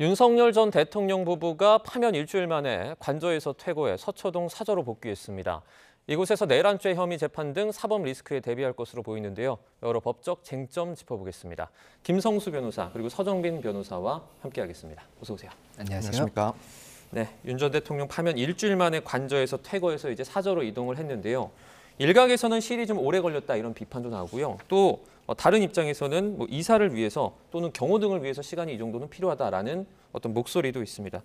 윤석열 전 대통령 부부가 파면 일주일 만에 관저에서 퇴거해 서초동 사저로 복귀했습니다. 이곳에서 내란죄 혐의 재판 등 사법 리스크에 대비할 것으로 보이는데요. 여러 법적 쟁점 짚어보겠습니다. 김성수 변호사 그리고 서정빈 변호사와 함께하겠습니다. 어서 오세요. 안녕하십니까. 네, 윤 전 대통령 파면 일주일 만에 관저에서 퇴거해서 이제 사저로 이동을 했는데요. 일각에서는 실이 좀 오래 걸렸다 이런 비판도 나오고요. 또 다른 입장에서는 뭐 이사를 위해서 또는 경호 등을 위해서 시간이 이 정도는 필요하다라는 어떤 목소리도 있습니다.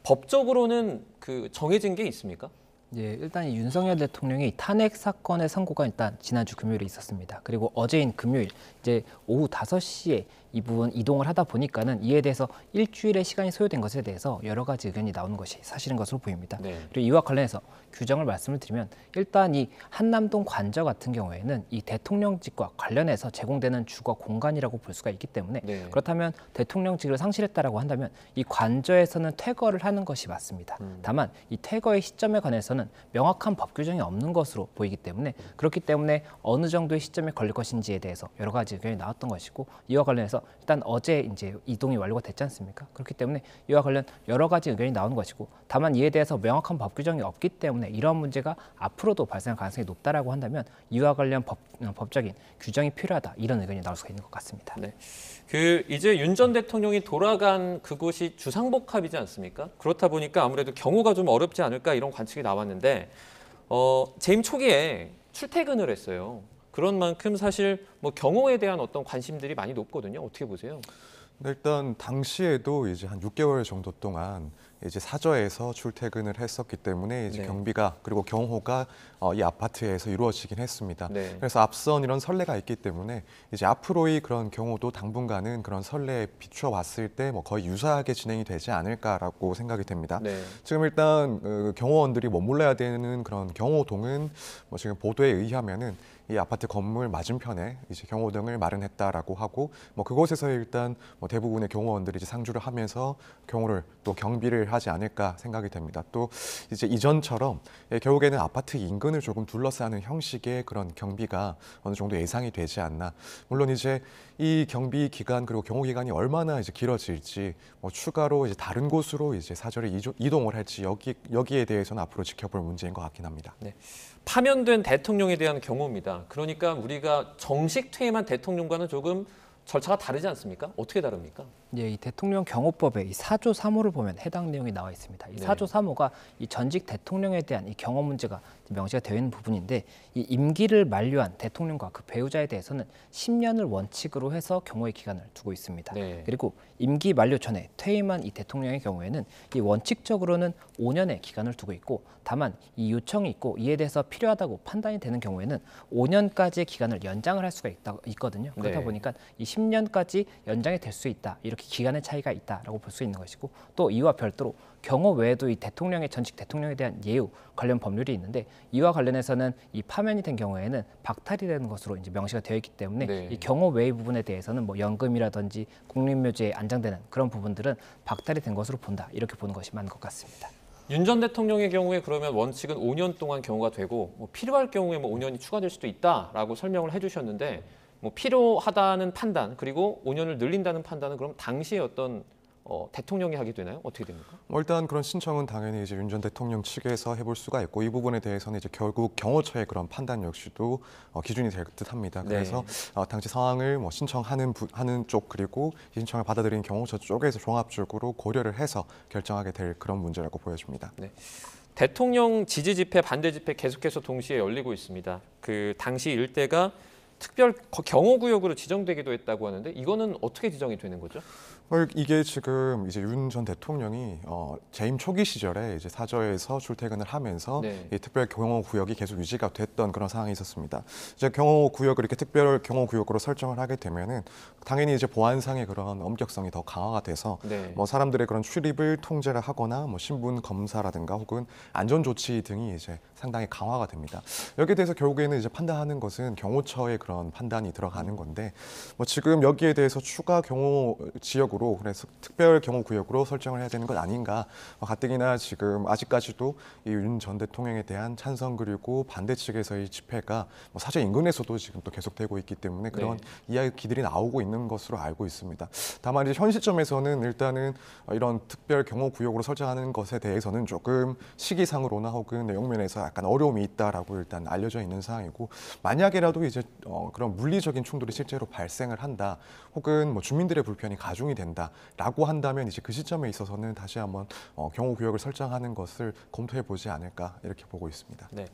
법적으로는 정해진 게 있습니까? 예, 일단 이 윤석열 대통령이 탄핵 사건의 선고가 일단 지난주 금요일에 있었습니다. 그리고 어제인 금요일 이제 오후 5시에 이 부분 이동을 하다 보니까는 이에 대해서 일주일의 시간이 소요된 것에 대해서 여러 가지 의견이 나오는 것이 사실인 것으로 보입니다. 네. 그리고 이와 관련해서 규정을 말씀을 드리면 일단 이 한남동 관저 같은 경우에는 이 대통령직과 관련해서 제공되는 주거 공간이라고 볼 수가 있기 때문에 그렇다면 대통령직을 상실했다라고 한다면 이 관저에서는 퇴거를 하는 것이 맞습니다. 다만 이 퇴거의 시점에 관해서는 명확한 법 규정이 없는 것으로 보이기 때문에 그렇기 때문에 어느 정도의 시점에 걸릴 것인지에 대해서 여러 가지 의견이 나왔던 것이고 이와 관련해서 일단 어제 이제 이동이 완료가 됐지 않습니까? 그렇기 때문에 이와 관련 여러 가지 의견이 나오는 것이고 다만 이에 대해서 명확한 법 규정이 없기 때문에 이러한 문제가 앞으로도 발생할 가능성이 높다라고 한다면 이와 관련 법적인 규정이 필요하다 이런 의견이 나올 수가 있는 것 같습니다. 네. 이제 윤 전 대통령이 돌아간 그곳이 주상복합이지 않습니까? 그렇다 보니까 아무래도 경호가 좀 어렵지 않을까 이런 관측이 나왔는데 재임 초기에 출퇴근을 했어요. 그런 만큼 사실 뭐 경호에 대한 어떤 관심들이 많이 높거든요. 어떻게 보세요? 일단 당시에도 이제 한 6개월 정도 동안 이제 사저에서 출퇴근을 했었기 때문에 이제 경비가 그리고 경호가 이 아파트에서 이루어지긴 했습니다. 그래서 앞선 이런 선례가 있기 때문에 이제 앞으로의 그런 경호도 당분간은 그런 선례에 비추어 봤을 때 뭐 거의 유사하게 진행이 되지 않을까라고 생각이 됩니다. 지금 일단 경호원들이 머물러야 되는 그런 경호동은 뭐 지금 보도에 의하면은 이 아파트 건물 맞은편에 이제 경호등을 마련했다라고 하고 뭐 그곳에서 일단 뭐 대부분의 경호원들이 이제 상주를 하면서 경호를 또 경비를 하지 않을까 생각이 됩니다. 또 이제 이전처럼 결국에는 아파트 인근을 조금 둘러싸는 형식의 그런 경비가 어느 정도 예상이 되지 않나. 물론 이제 이 경비 기간 그리고 경호 기간이 얼마나 이제 길어질지 뭐 추가로 이제 다른 곳으로 이제 사저를 이동을 할지 여기에 대해서는 앞으로 지켜볼 문제인 것 같긴 합니다. 네. 파면된 대통령에 대한 경호입니다. 그러니까 우리가 정식 퇴임한 대통령과는 조금 절차가 다르지 않습니까? 어떻게 다릅니까? 예, 이 대통령 경호법의 이 4조 3호를 보면 해당 내용이 나와 있습니다. 이 4조 3호가 이 전직 대통령에 대한 이 경호 문제가 명시가 되어 있는 부분인데 이 임기를 만료한 대통령과 그 배우자에 대해서는 10년을 원칙으로 해서 경호의 기간을 두고 있습니다. 그리고 임기 만료 전에 퇴임한 이 대통령의 경우에는 이 원칙적으로는 5년의 기간을 두고 있고 다만 이 요청이 있고 이에 대해서 필요하다고 판단이 되는 경우에는 5년까지의 기간을 연장을 할 수가 있거든요. 그렇다 보니까 이 10년까지 연장이 될 수 있다. 이렇게 기간의 차이가 있다라고 볼 수 있는 것이고 또 이와 별도로 경호 외에도 이 전직 대통령에 대한 예우 관련 법률이 있는데 이와 관련해서는 이 파면이 된 경우에는 박탈이 되는 것으로 이제 명시가 되어 있기 때문에 이 경호 외의 부분에 대해서는 뭐 연금이라든지 국립묘지에 안장되는 그런 부분들은 박탈이 된 것으로 본다 이렇게 보는 것이 맞는 것 같습니다. 윤 전 대통령의 경우에 그러면 원칙은 5년 동안 경호가 되고 뭐 필요할 경우에 뭐 5년이 추가될 수도 있다라고 설명을 해주셨는데 뭐 필요하다는 판단 그리고 5년을 늘린다는 판단은 그럼 당시에 어떤 대통령이 하게 되나요? 어떻게 됩니까? 일단 그런 신청은 당연히 이제 윤 전 대통령 측에서 해볼 수가 있고 이 부분에 대해서는 이제 결국 경호처의 그런 판단 역시도 기준이 될 듯합니다. 그래서 당시 상황을 뭐 신청하는 하는 쪽 그리고 신청을 받아들인 경호처 쪽에서 종합적으로 고려를 해서 결정하게 될 그런 문제라고 보여집니다. 대통령 지지 집회, 반대 집회 계속해서 동시에 열리고 있습니다. 그 당시 일대가 특별 경호구역으로 지정되기도 했다고 하는데 이거는 어떻게 지정이 되는 거죠? 이게 지금 이제 윤 전 대통령이 재임 초기 시절에 이제 사저에서 출퇴근을 하면서 이 특별 경호 구역이 계속 유지가 됐던 그런 상황이 있었습니다. 이제 경호 구역을 이렇게 특별 경호 구역으로 설정을 하게 되면은 당연히 이제 보안상의 그런 엄격성이 더 강화가 돼서 뭐 사람들의 그런 출입을 통제를 하거나 뭐 신분 검사라든가 혹은 안전 조치 등이 이제 상당히 강화가 됩니다. 여기에 대해서 결국에는 이제 판단하는 것은 경호처의 그런 판단이 들어가는 건데 뭐 지금 여기에 대해서 추가 경호 지역으로 법적으로 그래서 특별 경호 구역으로 설정을 해야 되는 것 아닌가. 가뜩이나 지금 아직까지도 이 윤 전 대통령에 대한 찬성 그리고 반대 측에서의 집회가 사저 인근에서도 지금 또 계속되고 있기 때문에 그런 이야기들이 나오고 있는 것으로 알고 있습니다. 다만 이제 현 시점에서는 일단은 이런 특별 경호 구역으로 설정하는 것에 대해서는 조금 시기상으로나 혹은 내용면에서 약간 어려움이 있다라고 일단 알려져 있는 사항이고, 만약에라도 이제 그런 물리적인 충돌이 실제로 발생을 한다, 혹은 뭐 주민들의 불편이 가중이 된다라고 한다면 이제 그 시점에 있어서는 다시 한번 경호 구역을 설정하는 것을 검토해 보지 않을까 이렇게 보고 있습니다. 네.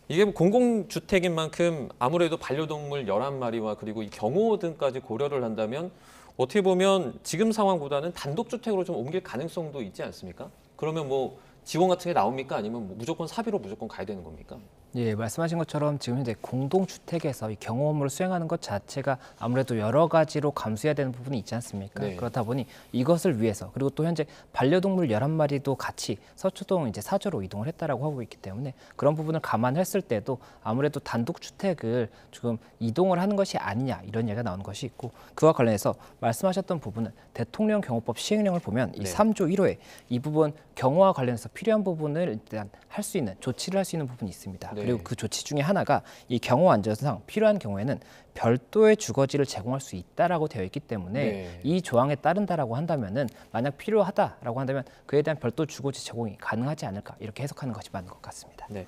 이게 뭐 공공주택인 만큼 아무래도 반려동물 11마리와 그리고 이 경호 등까지 고려를 한다면 어떻게 보면 지금 상황보다는 단독주택으로 좀 옮길 가능성도 있지 않습니까? 그러면 뭐 지원 같은 게 나옵니까? 아니면 뭐 무조건 사비로 무조건 가야 되는 겁니까? 예, 말씀하신 것처럼 지금 현재 공동주택에서 이 경호 업무를 수행하는 것 자체가 아무래도 여러 가지로 감수해야 되는 부분이 있지 않습니까? 네. 그렇다 보니 이것을 위해서, 그리고 또 현재 반려동물 11마리도 같이 서초동 이제 사저로 이동을 했다라고 하고 있기 때문에 그런 부분을 감안했을 때도 아무래도 단독주택을 지금 이동을 하는 것이 아니냐 이런 얘기가 나오는 것이 있고, 그와 관련해서 말씀하셨던 부분은 대통령 경호법 시행령을 보면 이 3조 1호에 이 부분 경호와 관련해서 필요한 부분을 일단 할 수 있는 조치를 할 수 있는 부분이 있습니다. 네. 그리고 그 조치 중에 하나가 이 경호 안전상 필요한 경우에는 별도의 주거지를 제공할 수 있다라고 되어 있기 때문에 이 조항에 따른다라고 한다면은 만약 필요하다라고 한다면 그에 대한 별도 주거지 제공이 가능하지 않을까 이렇게 해석하는 것이 맞는 것 같습니다. 네.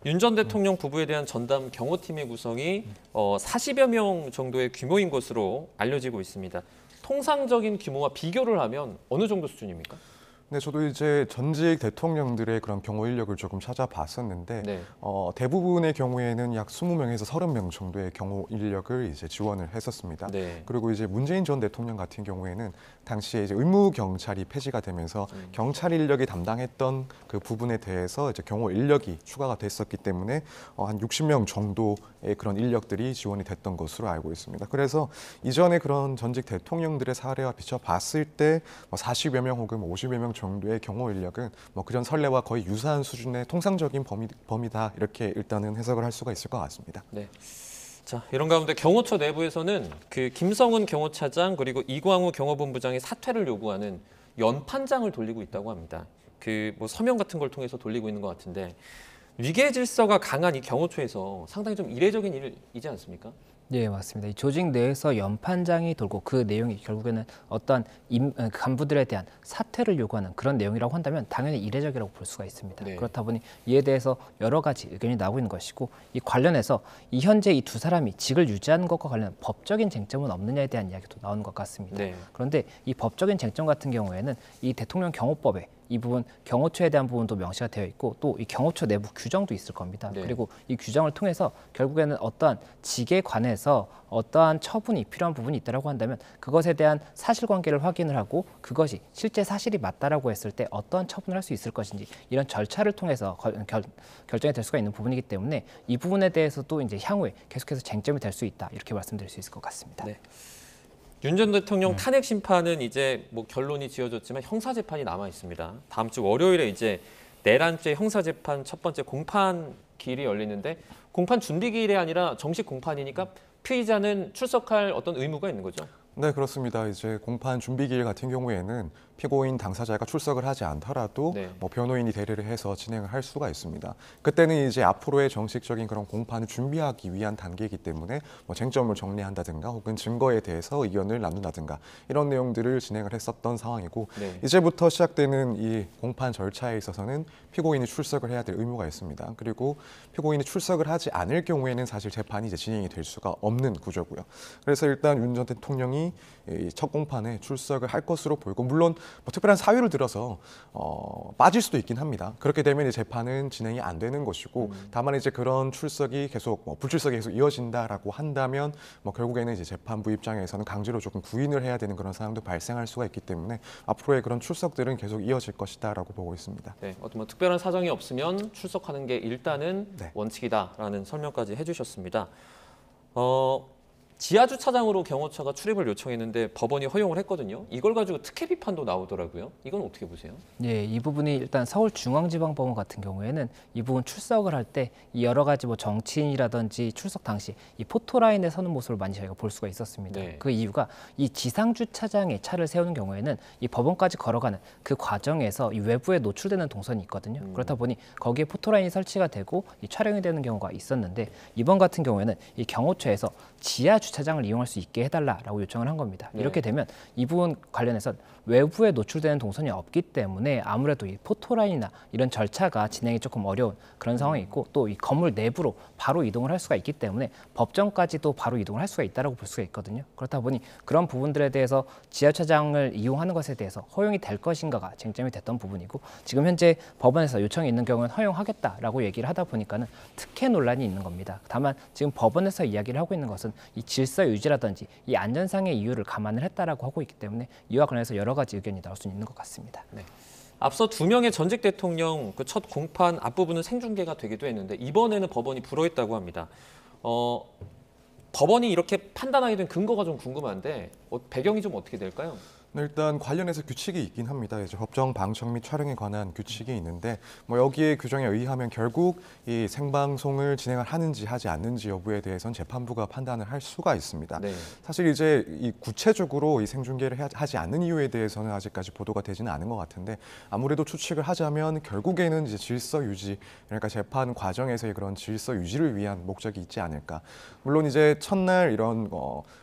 윤 전 대통령 부부에 대한 전담 경호팀의 구성이 40여 명 정도의 규모인 것으로 알려지고 있습니다. 통상적인 규모와 비교를 하면 어느 정도 수준입니까? 네, 저도 이제 전직 대통령들의 그런 경호 인력을 조금 찾아봤었는데 대부분의 경우에는 약 20명에서 30명 정도의 경호 인력을 이제 지원을 했었습니다. 그리고 이제 문재인 전 대통령 같은 경우에는 당시에 이제 의무 경찰이 폐지가 되면서 경찰 인력이 담당했던 그 부분에 대해서 이제 경호 인력이 추가가 됐었기 때문에 한 60명 정도의 그런 인력들이 지원이 됐던 것으로 알고 있습니다. 그래서 이전에 그런 전직 대통령들의 사례와 비춰봤을 때 40여 명 혹은 50여 명 정도의 경호 인력은 뭐 그전 선례와 거의 유사한 수준의 통상적인 범위다 이렇게 일단은 해석을 할 수가 있을 것 같습니다. 네. 자, 이런 가운데 경호처 내부에서는 그 김성은 경호차장 그리고 이광우 경호본부장의 사퇴를 요구하는 연판장을 돌리고 있다고 합니다. 그 뭐 서명 같은 걸 통해서 돌리고 있는 것 같은데 위계 질서가 강한 이 경호처에서 상당히 좀 이례적인 일이지 않습니까? 네, 맞습니다. 이 조직 내에서 연판장이 돌고 그 내용이 결국에는 어떤 간부들에 대한 사퇴를 요구하는 그런 내용이라고 한다면 당연히 이례적이라고 볼 수가 있습니다. 그렇다 보니 이에 대해서 여러 가지 의견이 나오고 있는 것이고, 이 관련해서 이 현재 이 두 사람이 직을 유지하는 것과 관련한 법적인 쟁점은 없느냐에 대한 이야기도 나오는 것 같습니다. 그런데 이 법적인 쟁점 같은 경우에는 이 대통령 경호법에 이 부분 경호처에 대한 부분도 명시가 되어 있고 또 이 경호처 내부 규정도 있을 겁니다. 그리고 이 규정을 통해서 결국에는 어떠한 직에 관해서 어떠한 처분이 필요한 부분이 있다라고 한다면 그것에 대한 사실관계를 확인을 하고 그것이 실제 사실이 맞다라고 했을 때 어떠한 처분을 할 수 있을 것인지 이런 절차를 통해서 결정이 될 수가 있는 부분이기 때문에 이 부분에 대해서도 이제 향후에 계속해서 쟁점이 될 수 있다 이렇게 말씀드릴 수 있을 것 같습니다. 윤 전 대통령 탄핵 심판은 이제 뭐 결론이 지어졌지만 형사 재판이 남아 있습니다. 다음 주 월요일에 이제 내란죄 형사 재판 첫 번째 공판 기일이 열리는데 공판 준비 기일이 아니라 정식 공판이니까 피의자는 출석할 어떤 의무가 있는 거죠? 네, 그렇습니다. 이제 공판 준비기일 같은 경우에는 피고인 당사자가 출석을 하지 않더라도 뭐 변호인이 대리를 해서 진행을 할 수가 있습니다. 그때는 이제 앞으로의 정식적인 그런 공판을 준비하기 위한 단계이기 때문에 뭐 쟁점을 정리한다든가 혹은 증거에 대해서 의견을 나눈다든가 이런 내용들을 진행을 했었던 상황이고 이제부터 시작되는 이 공판 절차에 있어서는 피고인이 출석을 해야 될 의무가 있습니다. 그리고 피고인이 출석을 하지 않을 경우에는 사실 재판이 이제 진행이 될 수가 없는 구조고요. 그래서 일단 윤 전 대통령이 첫 공판에 출석을 할 것으로 보이고, 물론 뭐 특별한 사유를 들어서 빠질 수도 있긴 합니다. 그렇게 되면 이제 재판은 진행이 안 되는 것이고, 다만 이제 그런 출석이 계속 불출석이 계속 이어진다라고 한다면 뭐 결국에는 이제 재판부 입장에서는 강제로 조금 구인을 해야 되는 그런 상황도 발생할 수가 있기 때문에 앞으로의 그런 출석들은 계속 이어질 것이다라고 보고 있습니다. 어떤 뭐 특별한 사정이 없으면 출석하는 게 일단은 원칙이다라는 설명까지 해주셨습니다. 지하 주차장으로 경호처가 출입을 요청했는데 법원이 허용을 했거든요. 이걸 가지고 특혜 비판도 나오더라고요. 이건 어떻게 보세요? 예, 이 부분이 일단 서울중앙지방법원 같은 경우에는 이 부분 출석을 할 때 이 여러 가지 뭐 정치인이라든지 출석 당시 이 포토라인에 서는 모습을 많이 저희가 볼 수가 있었습니다. 네. 그 이유가 이 지상 주차장에 차를 세우는 경우에는 이 법원까지 걸어가는 그 과정에서 이 외부에 노출되는 동선이 있거든요. 그렇다 보니 거기에 포토라인이 설치가 되고 이 촬영이 되는 경우가 있었는데 이번 같은 경우에는 이 경호처에서 지하 주차장을 이용할 수 있게 해달라라고 요청을 한 겁니다. 네. 이렇게 되면 이 부분 관련해서 외부에 노출되는 동선이 없기 때문에 아무래도 이 포토라인이나 이런 절차가 진행이 조금 어려운 그런 상황이 있고 또 이 건물 내부로 바로 이동을 할 수가 있기 때문에 법정까지도 바로 이동을 할 수가 있다고 볼 수가 있거든요. 그렇다 보니 그런 부분들에 대해서 지하주차장을 이용하는 것에 대해서 허용이 될 것인가가 쟁점이 됐던 부분이고 지금 현재 법원에서 요청이 있는 경우는 허용하겠다라고 얘기를 하다 보니까는 특혜 논란이 있는 겁니다. 다만 지금 법원에서 이야기를 하고 있는 것은 이 질서 유지라든지 이 안전상의 이유를 감안을 했다라고 하고 있기 때문에 이와 관련해서 여러 가지 의견이 나올 수 있는 것 같습니다. 네. 앞서 2명의 전직 대통령 그 첫 공판 앞부분은 생중계가 되기도 했는데 이번에는 법원이 불허했다고 합니다. 법원이 이렇게 판단하게 된 근거가 좀 궁금한데 배경이 좀 어떻게 될까요? 일단 관련해서 규칙이 있긴 합니다. 이제 법정 방청 및 촬영에 관한 규칙이 있는데 뭐 여기에 규정에 의하면 결국 이 생방송을 진행을 하는지 하지 않는지 여부에 대해서는 재판부가 판단을 할 수가 있습니다. 네. 사실 이제 이 구체적으로 이 생중계를 하지 않는 이유에 대해서는 아직까지 보도가 되지는 않은 것 같은데 아무래도 추측을 하자면 결국에는 이제 질서 유지, 그러니까 재판 과정에서의 그런 질서 유지를 위한 목적이 있지 않을까. 물론 이제 첫날 이런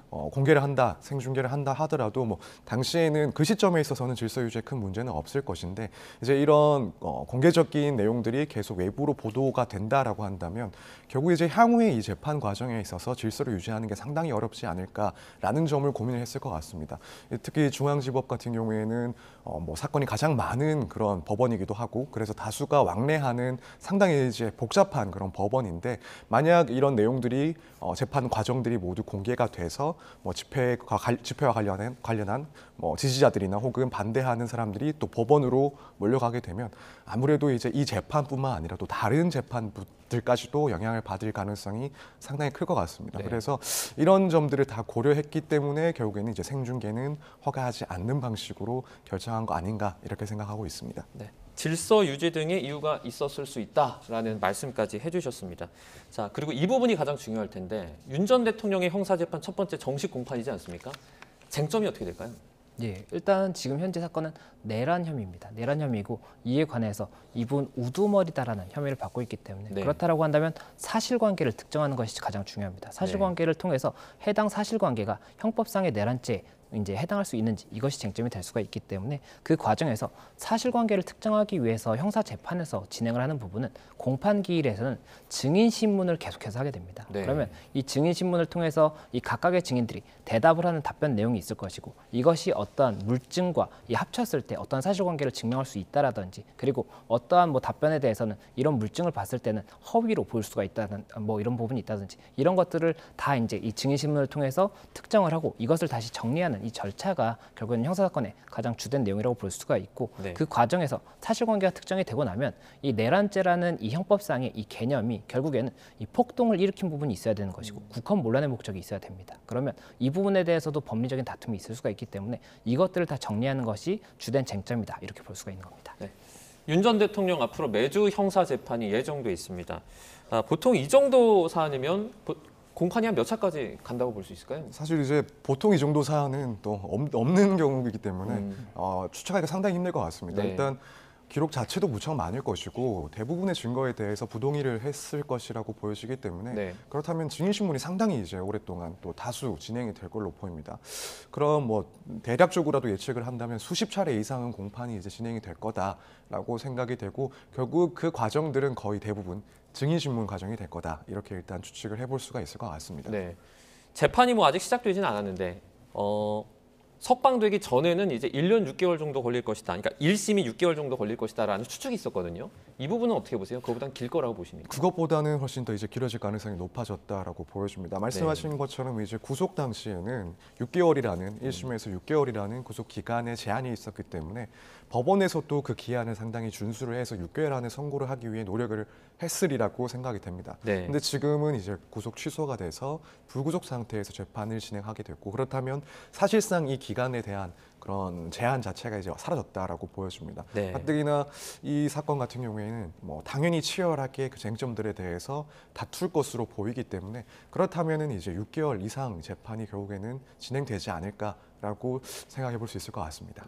공개를 한다, 생중계를 한다 하더라도 뭐 당시에는 그 시점에 있어서는 질서 유지에 큰 문제는 없을 것인데 이제 이런 공개적인 내용들이 계속 외부로 보도가 된다라고 한다면 결국 이제 향후에 이 재판 과정에 있어서 질서를 유지하는 게 상당히 어렵지 않을까라는 점을 고민을 했을 것 같습니다. 특히 중앙지법 같은 경우에는 뭐 사건이 가장 많은 그런 법원이기도 하고 그래서 다수가 왕래하는 상당히 이제 복잡한 그런 법원인데 만약 이런 내용들이 재판 과정들이 모두 공개가 돼서 뭐 집회와 관련한 뭐 지지자들이나 혹은 반대하는 사람들이 또 법원으로 몰려가게 되면 아무래도 이제 이 재판뿐만 아니라 또 다른 재판들까지도 영향을 받을 가능성이 상당히 클 것 같습니다. 네. 그래서 이런 점들을 다 고려했기 때문에 결국에는 이제 생중계는 허가하지 않는 방식으로 결정한 거 아닌가 이렇게 생각하고 있습니다. 네. 질서 유지 등의 이유가 있었을 수 있다라는 말씀까지 해주셨습니다. 자, 그리고 이 부분이 가장 중요할 텐데 윤 전 대통령의 형사재판 첫 번째 정식 공판이지 않습니까? 쟁점이 어떻게 될까요? 예, 일단 지금 현재 사건은 내란 혐의입니다. 내란 혐의고 이에 관해서 이분 우두머리다라는 혐의를 받고 있기 때문에 네. 그렇다라고 한다면 사실관계를 특정하는 것이 가장 중요합니다. 사실관계를 통해서 해당 사실관계가 형법상의 내란죄 이제 해당할 수 있는지 이것이 쟁점이 될 수가 있기 때문에 그 과정에서 사실관계를 특정하기 위해서 형사 재판에서 진행을 하는 부분은 공판 기일에서는 증인 신문을 계속해서 하게 됩니다. 네. 그러면 이 증인 신문을 통해서 이 각각의 증인들이 대답을 하는 답변 내용이 있을 것이고 이것이 어떠한 물증과 이 합쳤을 때 어떠한 사실관계를 증명할 수 있다라든지 그리고 어떠한 뭐 답변에 대해서는 이런 물증을 봤을 때는 허위로 볼 수가 있다는 뭐 이런 부분이 있다든지 이런 것들을 다 이제 이 증인 신문을 통해서 특정을 하고 이것을 다시 정리하는 이 절차가 결국에는 형사사건의 가장 주된 내용이라고 볼 수가 있고 네. 그 과정에서 사실관계가 특정이 되고 나면 이 내란죄라는 이 형법상의 이 개념이 결국에는 이 폭동을 일으킨 부분이 있어야 되는 것이고 국헌문란의 목적이 있어야 됩니다. 그러면 이 부분에 대해서도 법리적인 다툼이 있을 수가 있기 때문에 이것들을 다 정리하는 것이 주된 쟁점이다 이렇게 볼 수가 있는 겁니다. 네. 윤 전 대통령 앞으로 매주 형사 재판이 예정돼 있습니다. 보통 이 정도 사안이면 공판이 한 몇 차까지 간다고 볼 수 있을까요? 사실 이제 보통 이 정도 사안은 또 없는 경우이기 때문에 추측하기가 상당히 힘들 것 같습니다. 네. 일단 기록 자체도 무척 많을 것이고 대부분의 증거에 대해서 부동의를 했을 것이라고 보여지기 때문에 네. 그렇다면 증인신문이 상당히 이제 오랫동안 또 다수 진행이 될 걸로 보입니다. 그럼 뭐 대략적으로라도 예측을 한다면 수십 차례 이상은 공판이 이제 진행이 될 거다라고 생각이 되고 결국 그 과정들은 거의 대부분 증인신문 과정이 될 거다 이렇게 일단 추측을 해볼 수가 있을 것 같습니다. 네. 재판이 뭐 아직 시작되지는 않았는데 석방되기 전에는 이제 1년 6개월 정도 걸릴 것이다. 그러니까 1심이 6개월 정도 걸릴 것이다라는 추측이 있었거든요. 이 부분은 어떻게 보세요? 그거보단 길 거라고 보십니까? 그것보다는 훨씬 더 이제 길어질 가능성이 높아졌다라고 보여집니다. 말씀하신 것처럼 이제 구속 당시에는 6개월이라는 1심에서 6개월이라는 구속 기간에 제한이 있었기 때문에 법원에서도 그 기한을 상당히 준수를 해서 6개월 안에 선고를 하기 위해 노력을 했으리라고 생각이 됩니다. 근데 지금은 이제 구속 취소가 돼서 불구속 상태에서 재판을 진행하게 됐고, 그렇다면 사실상 이 기간에 대한 그런 제한 자체가 이제 사라졌다라고 보여집니다. 가뜩이나 이 사건 같은 경우에는 뭐 당연히 치열하게 그 쟁점들에 대해서 다툴 것으로 보이기 때문에, 그렇다면은 이제 6개월 이상 재판이 결국에는 진행되지 않을까라고 생각해 볼 수 있을 것 같습니다.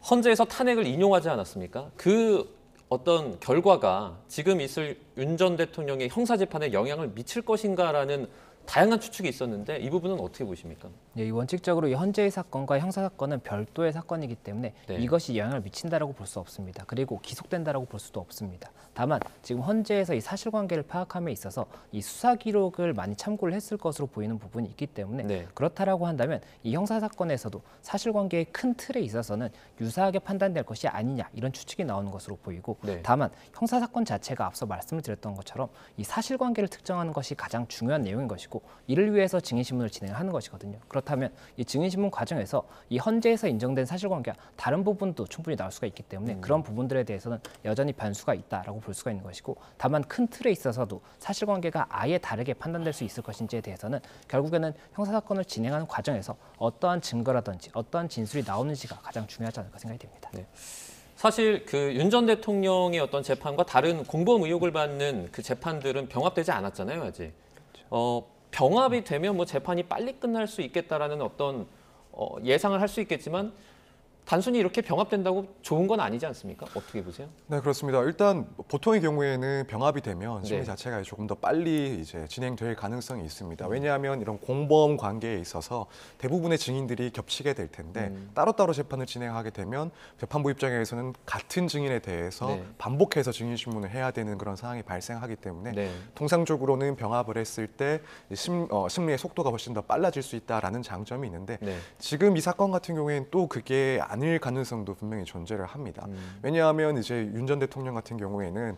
헌재에서 탄핵을 인용하지 않았습니까? 그 어떤 결과가 지금 있을 윤 전 대통령의 형사 재판에 영향을 미칠 것인가라는 다양한 추측이 있었는데 이 부분은 어떻게 보십니까? 이 원칙적으로 이 헌재의 사건과 형사 사건은 별도의 사건이기 때문에 이것이 영향을 미친다라고 볼 수 없습니다. 그리고 기속된다라고 볼 수도 없습니다. 다만 지금 헌재에서 이 사실관계를 파악함에 있어서 이 수사 기록을 많이 참고를 했을 것으로 보이는 부분이 있기 때문에 그렇다라고 한다면 이 형사 사건에서도 사실관계의 큰 틀에 있어서는 유사하게 판단될 것이 아니냐 이런 추측이 나오는 것으로 보이고, 다만 형사 사건 자체가 앞서 말씀을 드렸던 것처럼 이 사실관계를 특정하는 것이 가장 중요한 내용인 것이고, 이를 위해서 증인신문을 진행하는 것이거든요. 그렇다면 이 증인신문 과정에서 이 헌재에서 인정된 사실관계와 다른 부분도 충분히 나올 수가 있기 때문에 그런 부분들에 대해서는 여전히 변수가 있다라고 볼 수가 있는 것이고, 다만 큰 틀에 있어서도 사실관계가 아예 다르게 판단될 수 있을 것인지에 대해서는 결국에는 형사사건을 진행하는 과정에서 어떠한 증거라든지 어떠한 진술이 나오는지가 가장 중요하지 않을까 생각이 됩니다. 사실 그 윤 전 대통령의 어떤 재판과 다른 공범 의혹을 받는 그 재판들은 병합되지 않았잖아요, 아직. 병합이 되면 뭐 재판이 빨리 끝날 수 있겠다라는 어떤 예상을 할 수 있겠지만 단순히 이렇게 병합된다고 좋은 건 아니지 않습니까? 어떻게 보세요? 네, 그렇습니다. 일단 보통의 경우에는 병합이 되면 심리 자체가 조금 더 빨리 이제 진행될 가능성이 있습니다. 왜냐하면 이런 공범 관계에 있어서 대부분의 증인들이 겹치게 될 텐데 따로따로 재판을 진행하게 되면 재판부 입장에서는 같은 증인에 대해서 반복해서 증인 신문을 해야 되는 그런 상황이 발생하기 때문에 통상적으로는 병합을 했을 때 심리의 속도가 훨씬 더 빨라질 수 있다라는 장점이 있는데 지금 이 사건 같은 경우에는 또 그게 아닐 가능성도 분명히 존재를 합니다. 왜냐하면 이제 윤 전 대통령 같은 경우에는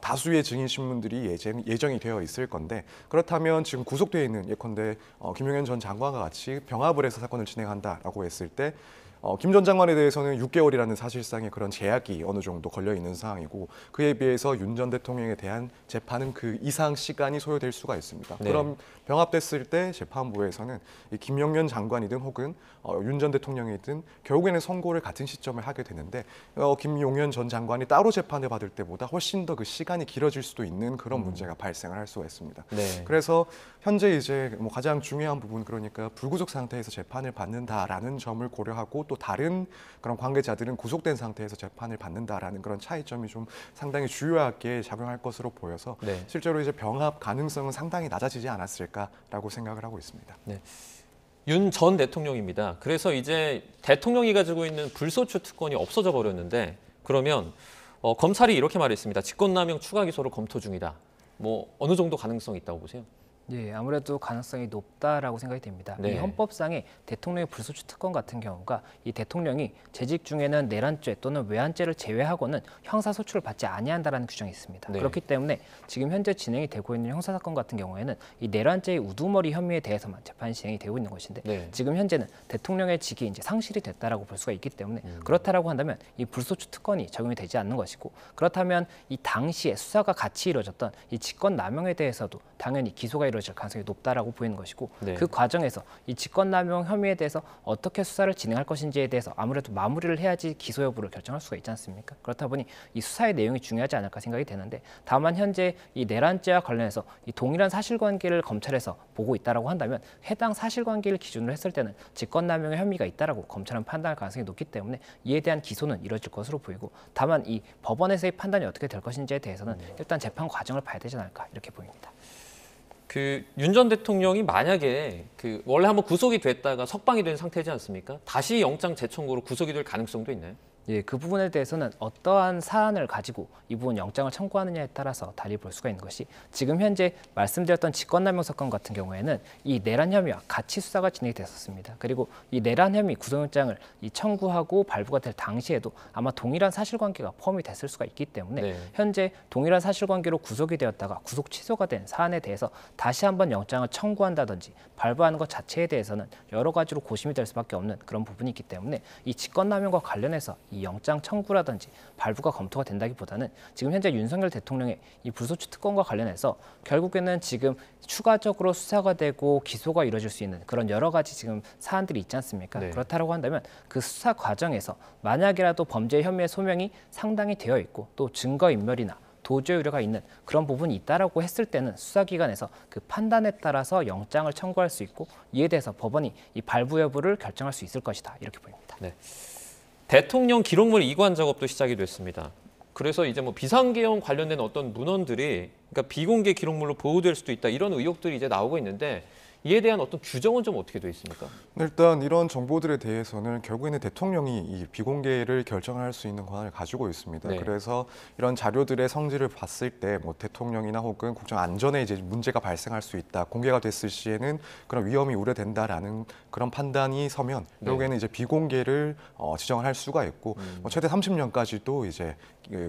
다수의 증인 신문들이 예정이 되어 있을 건데, 그렇다면 지금 구속되어 있는 예컨대 김용현 전 장관과 같이 병합을 해서 사건을 진행한다라고 했을 때 김 전 장관에 대해서는 6개월이라는 사실상의 그런 제약이 어느 정도 걸려 있는 상황이고, 그에 비해서 윤 전 대통령에 대한 재판은 그 이상 시간이 소요될 수가 있습니다. 그럼 병합됐을 때 재판부에서는 이 김용현 장관이든 혹은 윤 전 대통령이든 결국에는 선고를 같은 시점에 하게 되는데, 김용현 전 장관이 따로 재판을 받을 때보다 훨씬 더 그 시간이 길어질 수도 있는 그런 문제가 발생을 할 수가 있습니다. 그래서 현재 이제 뭐 가장 중요한 부분, 그러니까 불구속 상태에서 재판을 받는다라는 점을 고려하고, 또 다른 그런 관계자들은 구속된 상태에서 재판을 받는다라는 그런 차이점이 좀 상당히 주요하게 작용할 것으로 보여서 실제로 이제 병합 가능성은 상당히 낮아지지 않았을까라고 생각을 하고 있습니다. 윤 전 대통령입니다. 그래서 이제 대통령이 가지고 있는 불소추 특권이 없어져 버렸는데, 그러면 검찰이 이렇게 말했습니다. 직권남용 추가 기소를 검토 중이다. 뭐 어느 정도 가능성이 있다고 보세요? 아무래도 가능성이 높다라고 생각이 됩니다. 이 헌법상의 대통령의 불소추 특권 같은 경우가 이 대통령이 재직 중에는 내란죄 또는 외환죄를 제외하고는 형사소추를 받지 아니한다라는 규정이 있습니다. 그렇기 때문에 지금 현재 진행이 되고 있는 형사사건 같은 경우에는 이 내란죄의 우두머리 혐의에 대해서만 재판이 진행이 되고 있는 것인데, 지금 현재는 대통령의 직이 이제 상실이 됐다라고 볼 수가 있기 때문에 그렇다라고 한다면 이 불소추 특권이 적용이 되지 않는 것이고, 그렇다면 이 당시에 수사가 같이 이루어졌던 이 직권남용에 대해서도 당연히 기소가 이루어질 가능성이 높다라고 보이는 것이고, 그 과정에서 이 직권남용 혐의에 대해서 어떻게 수사를 진행할 것인지에 대해서 아무래도 마무리를 해야지 기소 여부를 결정할 수가 있지 않습니까? 그렇다 보니 이 수사의 내용이 중요하지 않을까 생각이 되는데, 다만 현재 이 내란죄와 관련해서 이 동일한 사실관계를 검찰에서 보고 있다라고 한다면 해당 사실관계를 기준으로 했을 때는 직권남용의 혐의가 있다라고 검찰은 판단할 가능성이 높기 때문에 이에 대한 기소는 이루어질 것으로 보이고, 다만 이 법원에서의 판단이 어떻게 될 것인지에 대해서는 일단 재판 과정을 봐야 되지 않을까 이렇게 보입니다. 그 윤 전 대통령이 만약에 그 원래 한번 구속이 됐다가 석방이 된 상태지 않습니까? 다시 영장 재청구로 구속이 될 가능성도 있나요? 예, 그 부분에 대해서는 어떠한 사안을 가지고 이 부분 영장을 청구하느냐에 따라서 달리 볼 수가 있는 것이 지금 현재 말씀드렸던 직권남용 사건 같은 경우에는 이 내란 혐의와 같이 수사가 진행이 됐었습니다. 그리고 이 내란 혐의 구속영장을 이 청구하고 발부가 될 당시에도 아마 동일한 사실관계가 포함이 됐을 수가 있기 때문에 현재 동일한 사실관계로 구속이 되었다가 구속 취소가 된 사안에 대해서 다시 한번 영장을 청구한다든지 발부하는 것 자체에 대해서는 여러 가지로 고심이 될 수밖에 없는 그런 부분이 있기 때문에 이 직권남용과 관련해서 이 영장 청구라든지 발부가 검토가 된다기보다는 지금 현재 윤석열 대통령의 이 불소추 특권과 관련해서 결국에는 지금 추가적으로 수사가 되고 기소가 이루어질 수 있는 그런 여러 가지 지금 사안들이 있지 않습니까? 그렇다고 한다면 그 수사 과정에서 만약이라도 범죄 혐의의 소명이 상당히 되어 있고 또 증거인멸이나 도주의 우려가 있는 그런 부분이 있다라고 했을 때는 수사기관에서 그 판단에 따라서 영장을 청구할 수 있고 이에 대해서 법원이 이 발부 여부를 결정할 수 있을 것이다 이렇게 보입니다. 네. 대통령 기록물 이관 작업도 시작이 됐습니다. 그래서 이제 뭐 비상계엄 관련된 어떤 문헌들이 그러니까 비공개 기록물로 보호될 수도 있다 이런 의혹들이 이제 나오고 있는데 이에 대한 어떤 규정은 좀 어떻게 돼 있습니까? 일단 이런 정보들에 대해서는 결국에는 대통령이 이 비공개를 결정할 수 있는 권한을 가지고 있습니다. 그래서 이런 자료들의 성질을 봤을 때 뭐 대통령이나 혹은 국정 안전에 이제 문제가 발생할 수 있다, 공개가 됐을 시에는 그런 위험이 우려된다라는 그런 판단이 서면 결국에는 이제 비공개를 지정을 할 수가 있고 뭐 최대 30년까지도 이제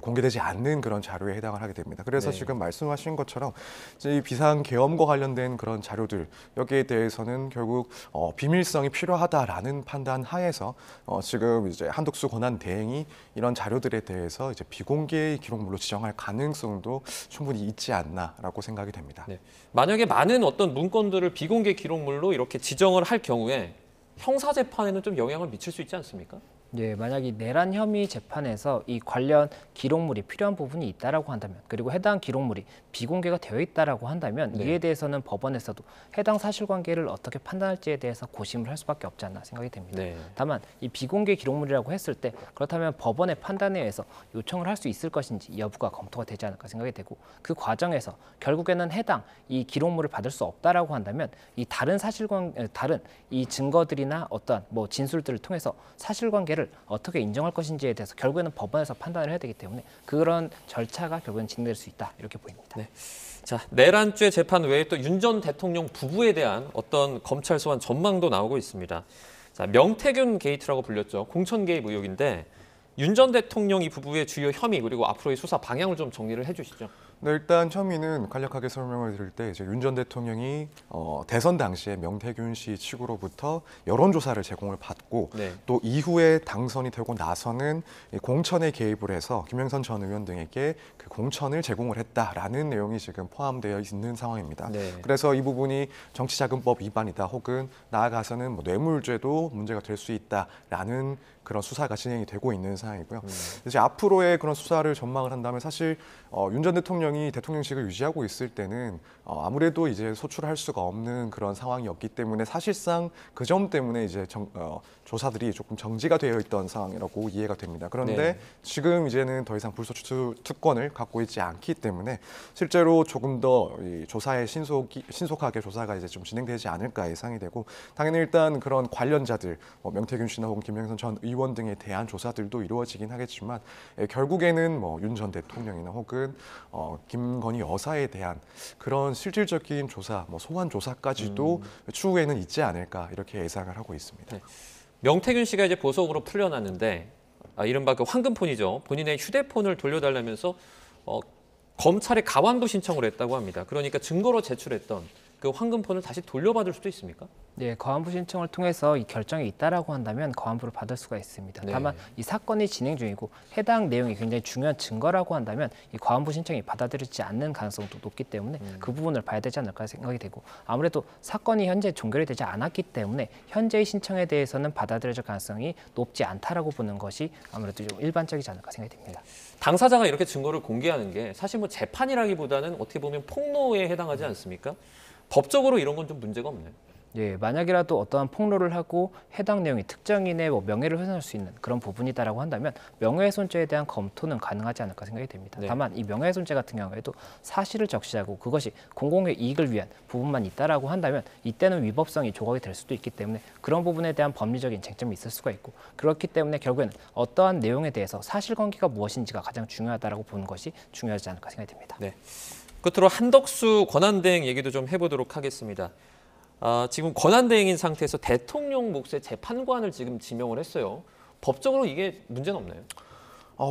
공개되지 않는 그런 자료에 해당을 하게 됩니다. 그래서 지금 말씀하신 것처럼 이제 이 비상계엄과 관련된 그런 자료들 여기에 대해서는 결국 비밀성이 필요하다라는 판단 하에서 지금 이제 한덕수 권한대행이 이런 자료들에 대해서 이제 비공개 기록물로 지정할 가능성도 충분히 있지 않나라고 생각이 됩니다. 네. 만약에 많은 어떤 문건들을 비공개 기록물로 이렇게 지정을 할 경우에 형사 재판에는 좀 영향을 미칠 수 있지 않습니까? 예, 만약 이 내란 혐의 재판에서 이 관련 기록물이 필요한 부분이 있다라고 한다면 그리고 해당 기록물이 비공개가 되어 있다라고 한다면 이에 대해서는 법원에서도 해당 사실관계를 어떻게 판단할지에 대해서 고심을 할 수밖에 없지 않나 생각이 됩니다. 다만 이 비공개 기록물이라고 했을 때 그렇다면 법원의 판단에 의해서 요청을 할 수 있을 것인지 여부가 검토가 되지 않을까 생각이 되고 그 과정에서 결국에는 해당 이 기록물을 받을 수 없다라고 한다면 이 다른 이 증거들이나 어떤 뭐 진술들을 통해서 사실관계를 어떻게 인정할 것인지에 대해서 결국에는 법원에서 판단을 해야 되기 때문에 그런 절차가 결국엔 진행될 수 있다 이렇게 보입니다. 자, 내란죄 재판 외에 또 윤 전 대통령 부부에 대한 어떤 검찰 소환 전망도 나오고 있습니다. 자, 명태균 게이트라고 불렸죠. 공천 개입 의혹인데 윤 전 대통령 이 부부의 주요 혐의 그리고 앞으로의 수사 방향을 좀 정리를 해주시죠. 네, 일단 혐의는 간략하게 설명을 드릴 때 이제 윤 전 대통령이 대선 당시에 명태균 씨 측으로부터 여론조사를 제공을 받고 또 이후에 당선이 되고 나서는 공천에 개입을 해서 김영선 전 의원 등에게 그 공천을 제공을 했다라는 내용이 지금 포함되어 있는 상황입니다. 그래서 이 부분이 정치자금법 위반이다 혹은 나아가서는 뭐 뇌물죄도 문제가 될 수 있다라는 그런 수사가 진행이 되고 있는 상황이고요. 이제 앞으로의 그런 수사를 전망을 한다면 사실 윤 전 대통령이 대통령직을 유지하고 있을 때는 아무래도 이제 소출할 수가 없는 그런 상황이었기 때문에 사실상 그 점 때문에 이제 조사들이 조금 정지가 되어 있던 상황이라고 이해가 됩니다. 그런데 지금 이제는 더 이상 불소추 특권을 갖고 있지 않기 때문에 실제로 조금 더 이 조사의 신속하게 조사가 이제 좀 진행되지 않을까 예상이 되고 당연히 일단 그런 관련자들 명태균 씨나 혹은 김영선 전 의원 등에 대한 조사들도 이루어지긴 하겠지만 결국에는 뭐 윤 전 대통령이나 혹은 김건희 여사에 대한 그런 실질적인 조사, 뭐 소환 조사까지도 추후에는 있지 않을까 이렇게 예상을 하고 있습니다. 명태균 씨가 이제 보석으로 풀려났는데 이른바 그 황금폰이죠. 본인의 휴대폰을 돌려달라면서 검찰에 가환부 신청을 했다고 합니다. 그러니까 증거로 제출했던 그 황금폰을 다시 돌려받을 수도 있습니까? 네, 거환부 신청을 통해서 이 결정이 있다라고 한다면 거환부를 받을 수가 있습니다. 다만 이 사건이 진행 중이고 해당 내용이 굉장히 중요한 증거라고 한다면 이 거환부 신청이 받아들여지지 않는 가능성도 높기 때문에 그 부분을 봐야 되지 않을까 생각이 되고 아무래도 사건이 현재 종결이 되지 않았기 때문에 현재의 신청에 대해서는 받아들여질 가능성이 높지 않다라고 보는 것이 아무래도 좀 일반적이지 않을까 생각이 됩니다. 당사자가 이렇게 증거를 공개하는 게 사실 뭐 재판이라기보다는 어떻게 보면 폭로에 해당하지 않습니까? 법적으로 이런 건 좀 문제가 없나요? 예, 만약이라도 어떠한 폭로를 하고 해당 내용이 특정인의 명예를 훼손할 수 있는 그런 부분이다라고 한다면 명예훼손죄에 대한 검토는 가능하지 않을까 생각이 됩니다. 네. 다만 이 명예훼손죄 같은 경우에도 사실을 적시하고 그것이 공공의 이익을 위한 부분만 있다라고 한다면 이때는 위법성이 조각이 될 수도 있기 때문에 그런 부분에 대한 법리적인 쟁점이 있을 수가 있고 그렇기 때문에 결국에는 어떠한 내용에 대해서 사실관계가 무엇인지가 가장 중요하다라고 보는 것이 중요하지 않을까 생각이 됩니다. 네. 끝으로 한덕수 권한대행 얘기도 좀 해보도록 하겠습니다. 지금 권한대행인 상태에서 대통령 몫의 재판관을 지금 지명을 했어요. 법적으로 이게 문제는 없나요?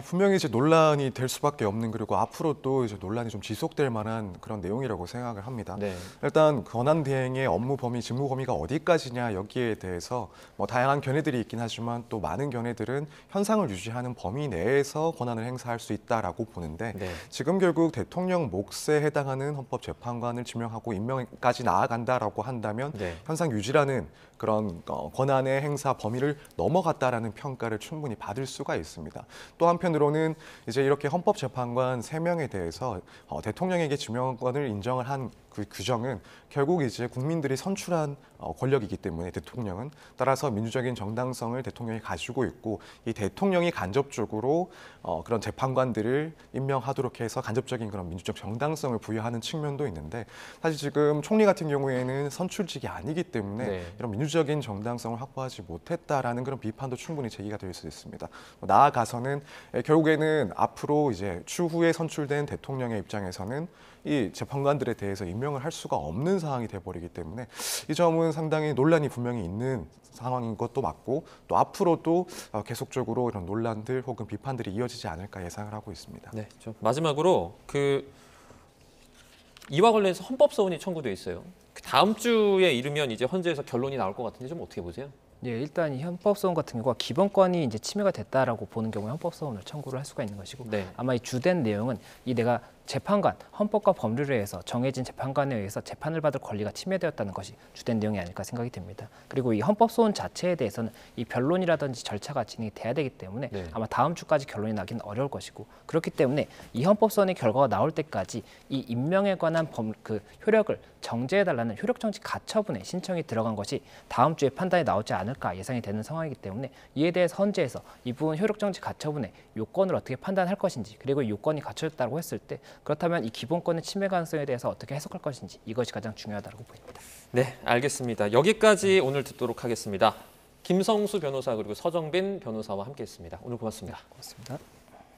분명히 이제 논란이 될 수밖에 없는 그리고 앞으로 또 이제 논란이 좀 지속될 만한 그런 내용이라고 생각을 합니다. 네. 일단 권한 대행의 업무 범위, 직무 범위가 어디까지냐 여기에 대해서 뭐 다양한 견해들이 있긴 하지만 또 많은 견해들은 현상을 유지하는 범위 내에서 권한을 행사할 수 있다라고 보는데 네. 지금 결국 대통령 몫에 해당하는 헌법재판관을 지명하고 임명까지 나아간다라고 한다면 네. 현상 유지라는 그런 권한의 행사 범위를 넘어갔다라는 평가를 충분히 받을 수가 있습니다. 또 한편으로는 이제 이렇게 헌법재판관 3명에 대해서 대통령에게 지명권을 인정을 한 그 규정은 결국 이제 국민들이 선출한 권력이기 때문에 대통령은 따라서 민주적인 정당성을 대통령이 가지고 있고 이 대통령이 간접적으로 그런 재판관들을 임명하도록 해서 간접적인 그런 민주적 정당성을 부여하는 측면도 있는데 사실 지금 총리 같은 경우에는 선출직이 아니기 때문에 네. 이런 민주적인 정당성을 확보하지 못했다라는 그런 비판도 충분히 제기가 될 수 있습니다. 나아가서는 결국에는 앞으로 이제 추후에 선출된 대통령의 입장에서는 이 재판관들에 대해서 임명을 할 수가 없는 상황이 돼버리기 때문에 이 점은 상당히 논란이 분명히 있는 상황인 것도 맞고 또 앞으로도 계속적으로 이런 논란들 혹은 비판들이 이어지지 않을까 예상을 하고 있습니다. 네. 좀 마지막으로 이와 관련해서 헌법소원이 청구돼 있어요. 다음 주에 이르면 이제 헌재에서 결론이 나올 것 같은데 좀 어떻게 보세요? 예, 일단 이 헌법소원 같은 경우가 기본권이 이제 침해가 됐다라고 보는 경우에 헌법소원을 청구를 할 수가 있는 것이고 네. 아마 이 주된 내용은 이 내가 재판관, 헌법과 법률에 의해서 정해진 재판관에 의해서 재판을 받을 권리가 침해되었다는 것이 주된 내용이 아닐까 생각이 됩니다. 그리고 이 헌법소원 자체에 대해서는 이 변론이라든지 절차가 진행이 돼야 되기 때문에 네. 아마 다음 주까지 결론이 나기는 어려울 것이고 그렇기 때문에 이 헌법소원의 결과가 나올 때까지 이 임명에 관한 효력을 정지해달라는 효력정지 가처분에 신청이 들어간 것이 다음 주에 판단이 나오지 않을까 예상이 되는 상황이기 때문에 이에 대해서 헌재에서 이 부분 효력정지 가처분의 요건을 어떻게 판단할 것인지 그리고 이 요건이 갖춰졌다고 했을 때 그렇다면 이 기본권의 침해 가능성에 대해서 어떻게 해석할 것인지 이것이 가장 중요하다고 보입니다. 네, 알겠습니다. 여기까지 오늘 듣도록 하겠습니다. 김성수 변호사 그리고 서정빈 변호사와 함께했습니다. 오늘 고맙습니다. 고맙습니다.